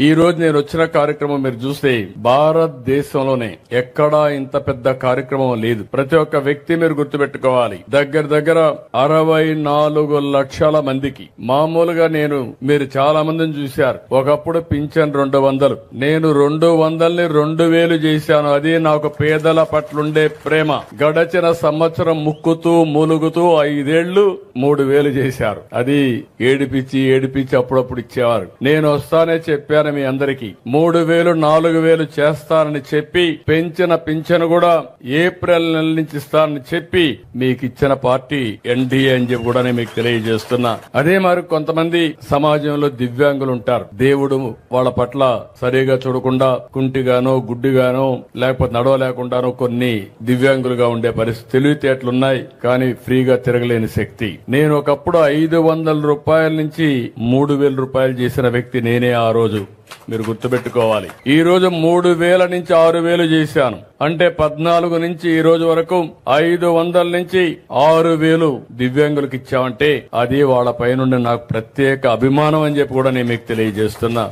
ఈ రోజు నేను వచ్చిన కార్యక్రమం మీరు చూస్తే భారతదేశంలోనే ఎక్కడా ఇంత పెద్ద కార్యక్రమం లేదు. ప్రతి ఒక్క వ్యక్తి మీరు గుర్తుపెట్టుకోవాలి, దగ్గర 64 లక్షల మందికి. మామూలుగా మీరు చాలా మందిని చూశారు. ఒకప్పుడు పింఛన్ 200, నేను 200ని 2000 చేశాను. అది నాకు పేదల పట్లుండే ప్రేమ. గడచిన సంవత్సరం ముక్కుతూ మూలుగుతూ 5 ఏళ్లు 3000 చేశారు. అది ఏడిపించి అప్పుడప్పుడు ఇచ్చేవారు. నేను వస్తానే చెప్పాను మీ అందరికీ 3000 4000 చేస్తానని చెప్పి పెంచిన పింఛను కూడా ఏప్రిల్ నెల నుంచి ఇస్తానని చెప్పి మీకు ఇచ్చిన పార్టీ ఎన్డీఏ అని చెప్పి కూడా మీకు తెలియజేస్తున్నా. అదే మరి కొంతమంది సమాజంలో దివ్యాంగులు ఉంటారు. దేవుడు వాళ్ళ పట్ల సరిగా చూడకుండా కుంటిగానో గుడ్డిగానో లేకపోతే నడవలేకుండానో కొన్ని దివ్యాంగులుగా ఉండే పరిస్థితి తెలివితేటలున్నాయి, కానీ ఫ్రీగా తిరగలేని శక్తి. నేను ఒకప్పుడు 500 రూపాయల నుంచి 3000 రూపాయలు చేసిన వ్యక్తి నేనే ఆ రోజు. మీరు గుర్తుపెట్టుకోవాలి. ఈ రోజు 3000 నుంచి 6000 చేశాను. అంటే 14 నుంచి ఈ రోజు వరకు 500 నుంచి 6000 దివ్యాంగులకు ఇచ్చామంటే అది వాళ్ళ పైనుండి నాకు ప్రత్యేక అభిమానం అని చెప్పి కూడా నేను మీకు తెలియజేస్తున్నా.